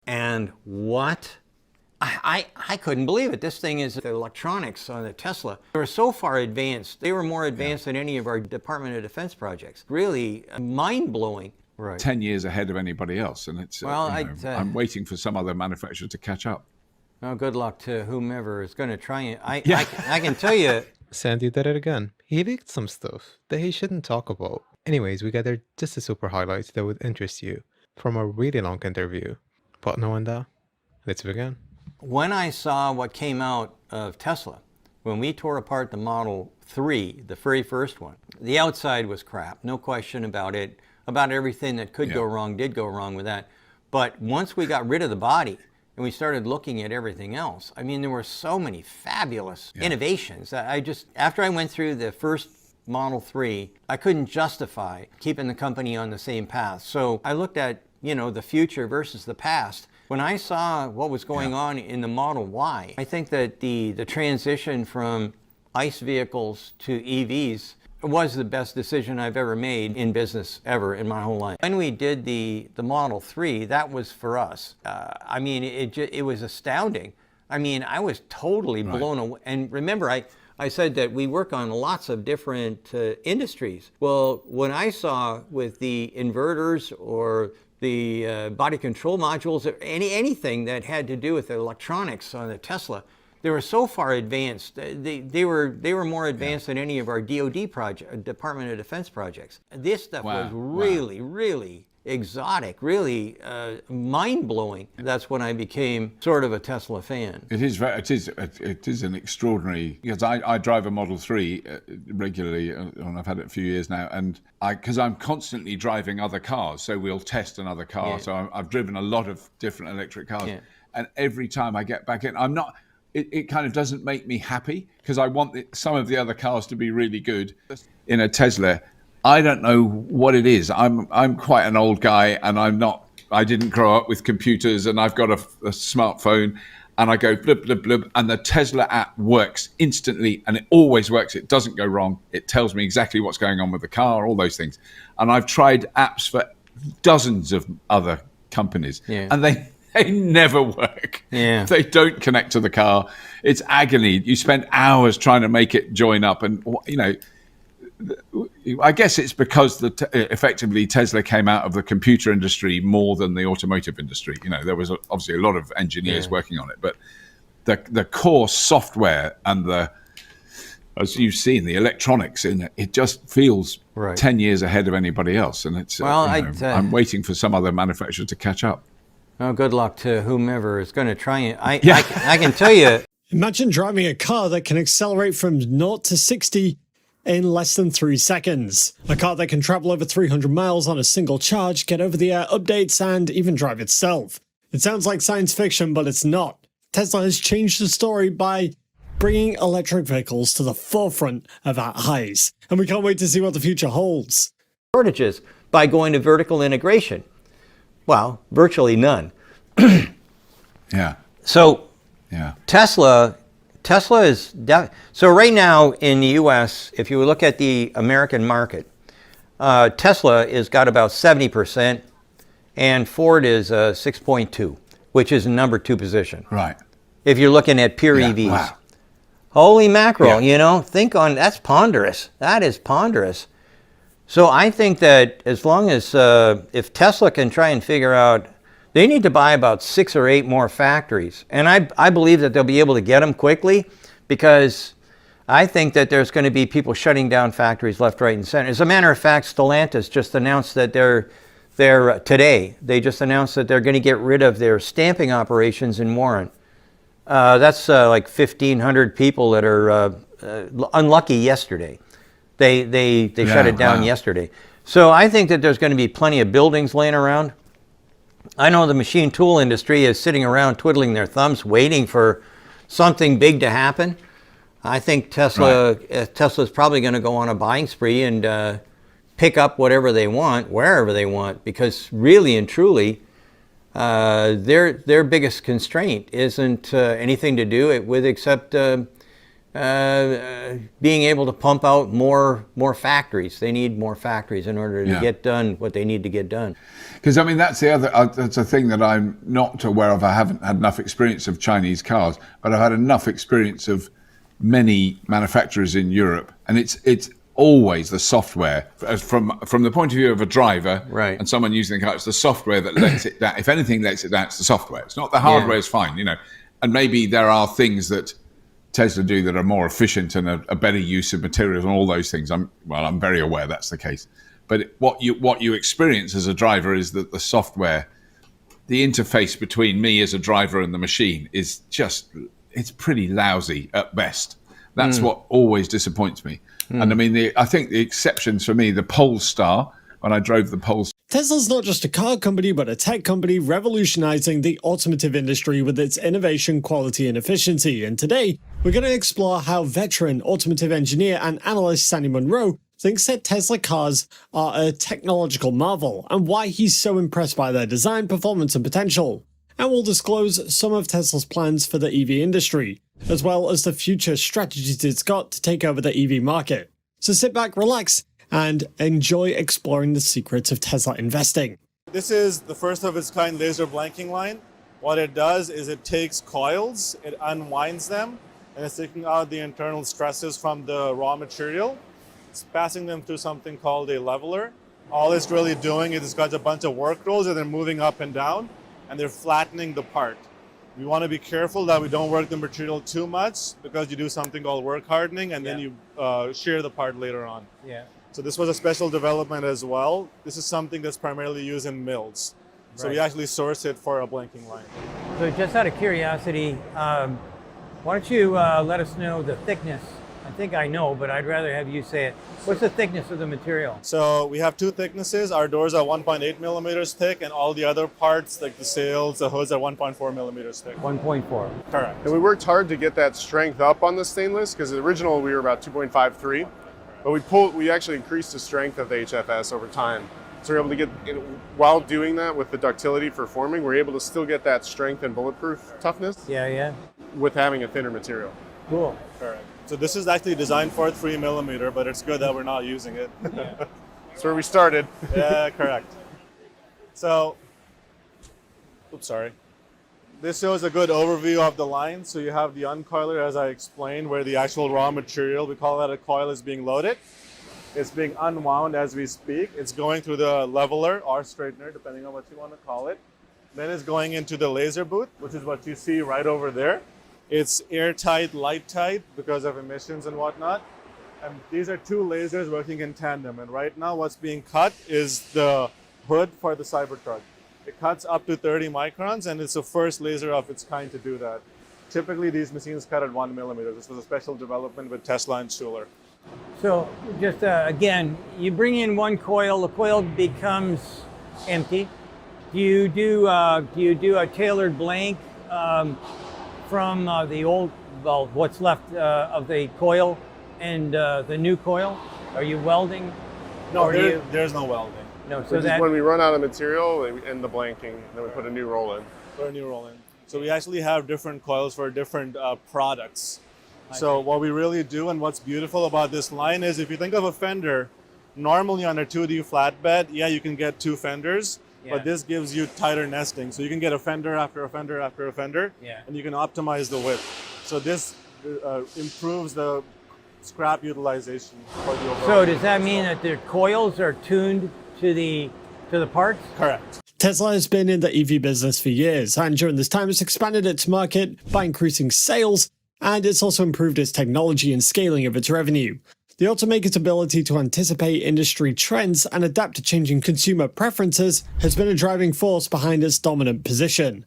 And what? I couldn't believe it. This thing is the electronics on the Tesla. They were so far advanced. They were more advanced than any of our Department of Defense projects. Really mind-blowing. Right. 10 years ahead of anybody else. And it's, well, I'm waiting for some other manufacturer to catch up. Well, good luck to whomever is going to try it. I can tell you. Sandy did it again. He leaked some stuff that he shouldn't talk about. Anyways, we gathered just the super highlights that would interest you from a really long interview. But knowing that, let's begin. When I saw what came out of Tesla, when we tore apart the Model 3, the very first one, the outside was crap, no question about it. About everything that could go wrong did go wrong with that. But once we got rid of the body and we started looking at everything else, I mean, there were so many fabulous innovations. After I went through the first Model 3, I couldn't justify keeping the company on the same path. So I looked at, the future versus the past. When I saw what was going on in the Model Y, I think that the transition from ICE vehicles to EVs was the best decision I've ever made in business ever in my whole life. When we did the Model 3, that was for us. I mean, it was astounding. I mean, I was totally blown away. And remember, I said that we work on lots of different industries. Well, when I saw with the inverters or the body control modules, or anything that had to do with the electronics on the Tesla, they were so far advanced. They were more advanced than any of our DoD project, Department of Defense projects. This stuff was really exotic, really mind-blowing. That's when I became sort of a Tesla fan. It is an extraordinary, because I drive a Model 3 regularly, and I've had it a few years now, and because I'm constantly driving other cars, so we'll test another car. So I've driven a lot of different electric cars, and every time I get back in, it kind of doesn't make me happy, because I want some of the other cars to be really good. In a Tesla, I don't know what it is. I'm quite an old guy, and I didn't grow up with computers, and I've got a smartphone, and I go blub, blub, blub, and the Tesla app works instantly, and it always works. It doesn't go wrong. It tells me exactly what's going on with the car, all those things. And I've tried apps for dozens of other companies, and they never work. They don't connect to the car. It's agony. You spend hours trying to make it join up, and I guess it's because effectively Tesla came out of the computer industry more than the automotive industry. There was obviously a lot of engineers working on it, but the core software and as you've seen, the electronics in it, it just feels 10 years ahead of anybody else. And it's I'm waiting for some other manufacturer to catch up. Well, good luck to whomever is going to try it. I can tell you. Imagine driving a car that can accelerate from 0 to 60 in less than 3 seconds. A car that can travel over 300 miles on a single charge, get over-the-air updates, and even drive itself. It sounds like science fiction, but it's not. Tesla has changed the story by bringing electric vehicles to the forefront of our eyes. And we can't wait to see what the future holds. Shortages by going to vertical integration. Well, virtually none. So Tesla is so right now in the U.S., if you look at the American market, Tesla has got about 70%, and Ford is 6.2, which is the number 2 position. Right. If you're looking at pure EVs. Wow. Holy mackerel, think on, that's ponderous. That is ponderous. So I think that as long as, if Tesla can try and figure out, they need to buy about 6 or 8 more factories. And I believe that they'll be able to get them quickly, because I think that there's going to be people shutting down factories left, right, and center. As a matter of fact, Stellantis just announced that today, they just announced that they're going to get rid of their stamping operations in Warren. That's like 1,500 people that are unlucky yesterday. They shut it down yesterday. So I think that there's going to be plenty of buildings laying around. I know the machine tool industry is sitting around twiddling their thumbs waiting for something big to happen. I think Tesla's probably going to go on a buying spree and pick up whatever they want, wherever they want, because really and truly, their biggest constraint isn't anything to do with except being able to pump out more factories. They need more factories in order to get done what they need to get done. Because I mean, that's the other. That's a thing that I'm not aware of. I haven't had enough experience of Chinese cars, but I've had enough experience of many manufacturers in Europe, and it's always the software. From the point of view of a driver, right, and someone using the car, it's the software that lets it down. If anything lets it down, it's the software. It's not the hardware. Is fine, you know. And maybe there are things that Tesla do that are more efficient and a better use of materials and all those things. I'm very aware that's the case. But what you experience as a driver is that the software, the interface between me as a driver and the machine is it's pretty lousy at best. That's what always disappoints me. And I mean, I think the exceptions for me, the Polestar, when I drove the Polestar. Tesla's not just a car company, but a tech company revolutionizing the automotive industry with its innovation, quality, and efficiency. And today, we're going to explore how veteran automotive engineer and analyst Sandy Munro thinks that Tesla cars are a technological marvel, and why he's so impressed by their design, performance, and potential. And we'll disclose some of Tesla's plans for the EV industry, as well as the future strategies it's got to take over the EV market. So sit back, relax, and enjoy exploring the secrets of Tesla investing. This is the first of its kind laser blanking line. What it does is it takes coils, it unwinds them, and it's taking out the internal stresses from the raw material. It's passing them through something called a leveler. All it's really doing is it's got a bunch of work rolls and they're moving up and down, and they're flattening the part. We want to be careful that we don't work the material too much, because you do something called work hardening, and then you shear the part later on. Yeah. So this was a special development as well. This is something that's primarily used in mills. So we actually source it for a blanking line. So just out of curiosity, why don't you let us know the thickness? I think I know, but I'd rather have you say it. What's the thickness of the material? So we have two thicknesses. Our doors are 1.8 millimeters thick, and all the other parts, like the sails, the hoods, are 1.4 millimeters thick. 1.4. Correct. And we worked hard to get that strength up on the stainless, because the original we were about 2.53, but we actually increased the strength of the HFS over time. So we're able to get, while doing that with the ductility for forming, we're able to still get that strength and bulletproof toughness. Yeah. With having a thinner material. Cool. Correct. So this is actually designed for 3 millimeter, but it's good that we're not using it. That's where we started. Yeah, correct. So, oops, sorry. This shows a good overview of the line. So you have the uncoiler, as I explained, where the actual raw material, we call that a coil, is being loaded. It's being unwound as we speak. It's going through the leveler or straightener, depending on what you want to call it. Then it's going into the laser booth, which is what you see right over there. It's airtight, light tight because of emissions and whatnot. And these are two lasers working in tandem. And right now what's being cut is the hood for the Cybertruck. It cuts up to 30 microns, and it's the first laser of its kind to do that. Typically these machines cut at 1 millimeter. This was a special development with Tesla and Schuler. So just again, you bring in one coil, the coil becomes empty. Do you do a tailored blank from the old, well, what's left of the coil and the new coil? Are you welding? No, there's no welding. No, so When we run out of material and the blanking, then we put a new roll in. Put a new roll in. So we actually have different coils for different products. So what we really do, and what's beautiful about this line, is if you think of a fender, normally on a 2D flatbed, yeah, you can get two fenders, but this gives you tighter nesting. So you can get a fender after a fender after a fender, and you can optimize the width. So this improves the scrap utilization for the overall. So does that mean that the coils are tuned to the parts? Correct. Tesla has been in the EV business for years, and during this time it's expanded its market by increasing sales, and it's also improved its technology and scaling of its revenue. The automaker's ability to anticipate industry trends and adapt to changing consumer preferences has been a driving force behind its dominant position.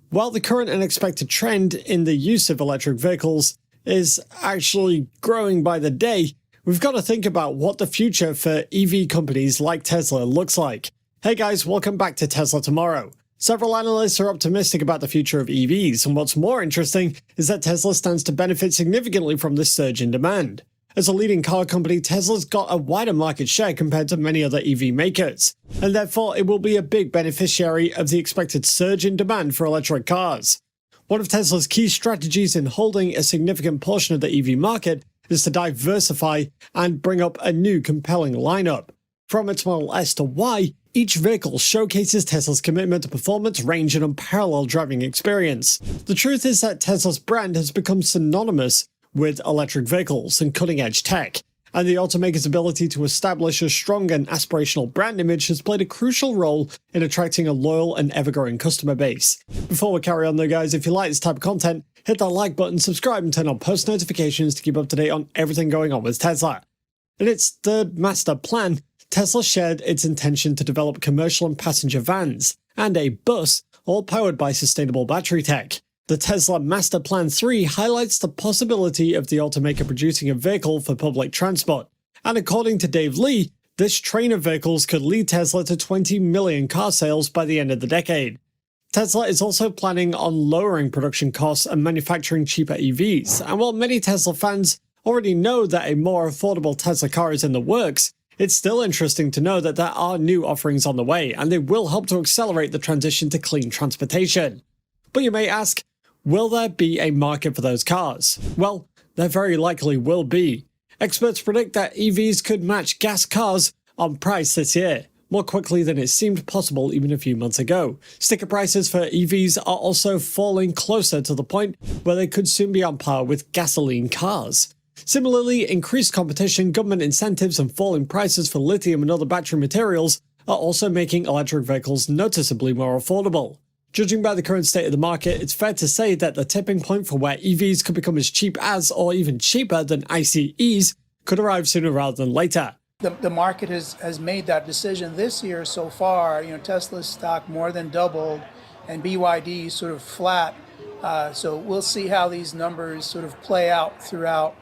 While the current and expected trend in the use of electric vehicles is actually growing by the day, we've got to think about what the future for EV companies like Tesla looks like. Hey guys, welcome back to Tesla Tomorrow. Several analysts are optimistic about the future of EVs, and what's more interesting is that Tesla stands to benefit significantly from this surge in demand. As a leading car company, Tesla's got a wider market share compared to many other EV makers, and therefore it will be a big beneficiary of the expected surge in demand for electric cars. One of Tesla's key strategies in holding a significant portion of the EV market is to diversify and bring up a new compelling lineup. From its Model S to Y, each vehicle showcases Tesla's commitment to performance, range, and unparalleled driving experience. The truth is that Tesla's brand has become synonymous with electric vehicles and cutting-edge tech, and the automaker's ability to establish a strong and aspirational brand image has played a crucial role in attracting a loyal and ever-growing customer base. Before we carry on though guys, if you like this type of content, hit that like button, subscribe, and turn on post notifications to keep up to date on everything going on with Tesla. In its third master plan, Tesla shared its intention to develop commercial and passenger vans and a bus, all powered by sustainable battery tech. The Tesla Master Plan 3 highlights the possibility of the automaker producing a vehicle for public transport, and according to Dave Lee, this train of vehicles could lead Tesla to 20 million car sales by the end of the decade. Tesla is also planning on lowering production costs and manufacturing cheaper EVs, and while many Tesla fans already know that a more affordable Tesla car is in the works, it's still interesting to know that there are new offerings on the way, and they will help to accelerate the transition to clean transportation. But you may ask, will there be a market for those cars? Well, there very likely will be. Experts predict that EVs could match gas cars on price this year, more quickly than it seemed possible even a few months ago. Sticker prices for EVs are also falling closer to the point where they could soon be on par with gasoline cars. Similarly, increased competition, government incentives, and falling prices for lithium and other battery materials are also making electric vehicles noticeably more affordable. Judging by the current state of the market, it's fair to say that the tipping point for where EVs could become as cheap as or even cheaper than ICEs could arrive sooner rather than later. The market has made that decision this year so far. Tesla's stock more than doubled and BYD sort of flat. So we'll see how these numbers sort of play out throughout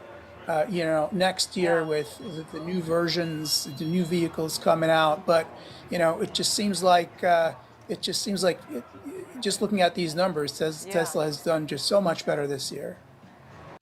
next year with the new versions, the new vehicles coming out. But it just seems like just looking at these numbers, Tesla has done just so much better this year.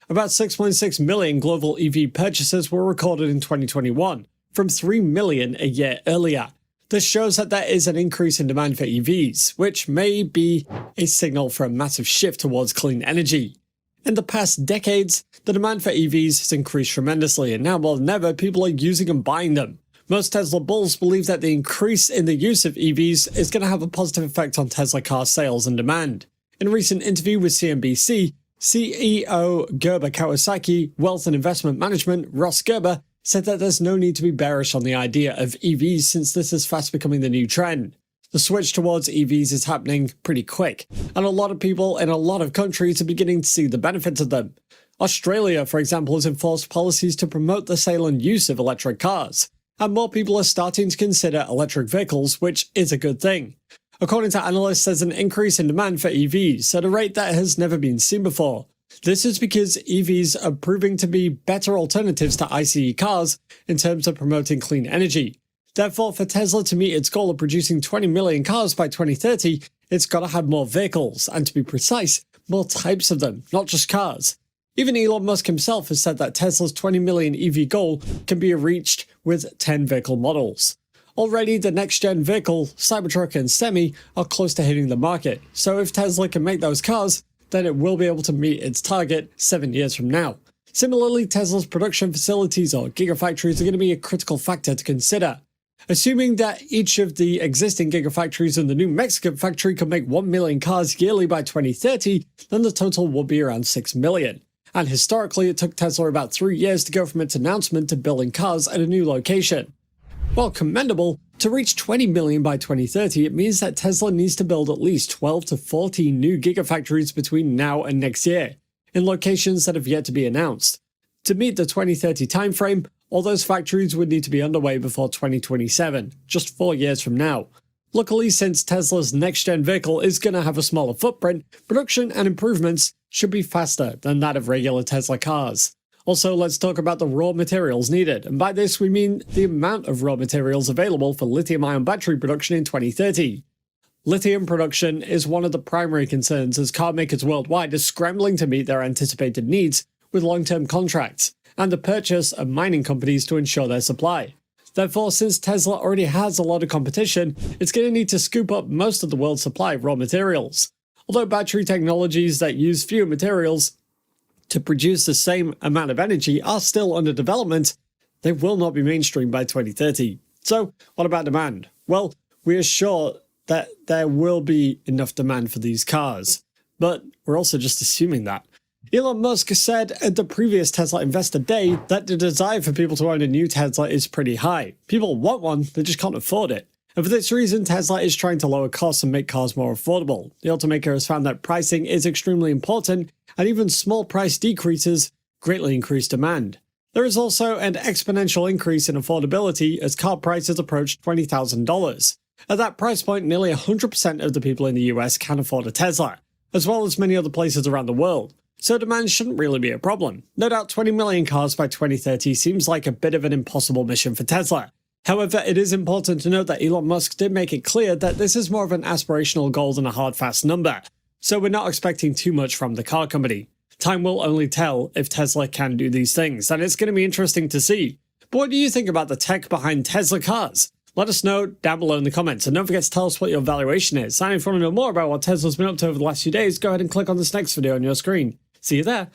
About 6.6 million global EV purchases were recorded in 2021, from 3 million a year earlier. This shows that there is an increase in demand for EVs, which may be a signal for a massive shift towards clean energy. In the past decades, the demand for EVs has increased tremendously, and now more than ever, people are using and buying them. Most Tesla bulls believe that the increase in the use of EVs is going to have a positive effect on Tesla car sales and demand. In a recent interview with CNBC, CEO Gerber Kawasaki Wealth and Investment Management, Ross Gerber, said that there's no need to be bearish on the idea of EVs since this is fast becoming the new trend. The switch towards EVs is happening pretty quick, and a lot of people in a lot of countries are beginning to see the benefits of them. Australia, for example, has enforced policies to promote the sale and use of electric cars, and more people are starting to consider electric vehicles, which is a good thing. According to analysts, there's an increase in demand for EVs at a rate that has never been seen before. This is because EVs are proving to be better alternatives to ICE cars in terms of promoting clean energy. Therefore, for Tesla to meet its goal of producing 20 million cars by 2030, it's got to have more vehicles, and to be precise, more types of them, not just cars. Even Elon Musk himself has said that Tesla's 20 million EV goal can be reached with 10 vehicle models. Already, the next-gen vehicle, Cybertruck and Semi, are close to hitting the market, so if Tesla can make those cars, then it will be able to meet its target 7 years from now. Similarly, Tesla's production facilities or gigafactories are going to be a critical factor to consider. Assuming that each of the existing gigafactories and the new Mexican factory can make 1 million cars yearly by 2030, then the total will be around 6 million. And historically, it took Tesla about 3 years to go from its announcement to building cars at a new location. While commendable, to reach 20 million by 2030, it means that Tesla needs to build at least 12 to 14 new gigafactories between now and next year, in locations that have yet to be announced. To meet the 2030 timeframe, all those factories would need to be underway before 2027, just 4 years from now. Luckily, since Tesla's next-gen vehicle is going to have a smaller footprint, production and improvements should be faster than that of regular Tesla cars. Also, let's talk about the raw materials needed, and by this we mean the amount of raw materials available for lithium-ion battery production in 2030. Lithium production is one of the primary concerns as car makers worldwide are scrambling to meet their anticipated needs with long-term contracts and the purchase of mining companies to ensure their supply. Therefore, since Tesla already has a lot of competition, it's going to need to scoop up most of the world's supply of raw materials. Although battery technologies that use fewer materials to produce the same amount of energy are still under development, they will not be mainstream by 2030. So, what about demand? Well, we are sure that there will be enough demand for these cars, but we're also just assuming that. Elon Musk said at the previous Tesla Investor Day that the desire for people to own a new Tesla is pretty high. People want one, they just can't afford it. And for this reason, Tesla is trying to lower costs and make cars more affordable. The automaker has found that pricing is extremely important, and even small price decreases greatly increase demand. There is also an exponential increase in affordability as car prices approach $20,000. At that price point, nearly 100% of the people in the US can afford a Tesla, as well as many other places around the world. So demand shouldn't really be a problem. No doubt 20 million cars by 2030 seems like a bit of an impossible mission for Tesla. However, it is important to note that Elon Musk did make it clear that this is more of an aspirational goal than a hard fast number, so we're not expecting too much from the car company. Time will only tell if Tesla can do these things, and it's going to be interesting to see. But what do you think about the tech behind Tesla cars? Let us know down below in the comments, and don't forget to tell us what your valuation is. And if you want to know more about what Tesla's been up to over the last few days, go ahead and click on this next video on your screen. See you there.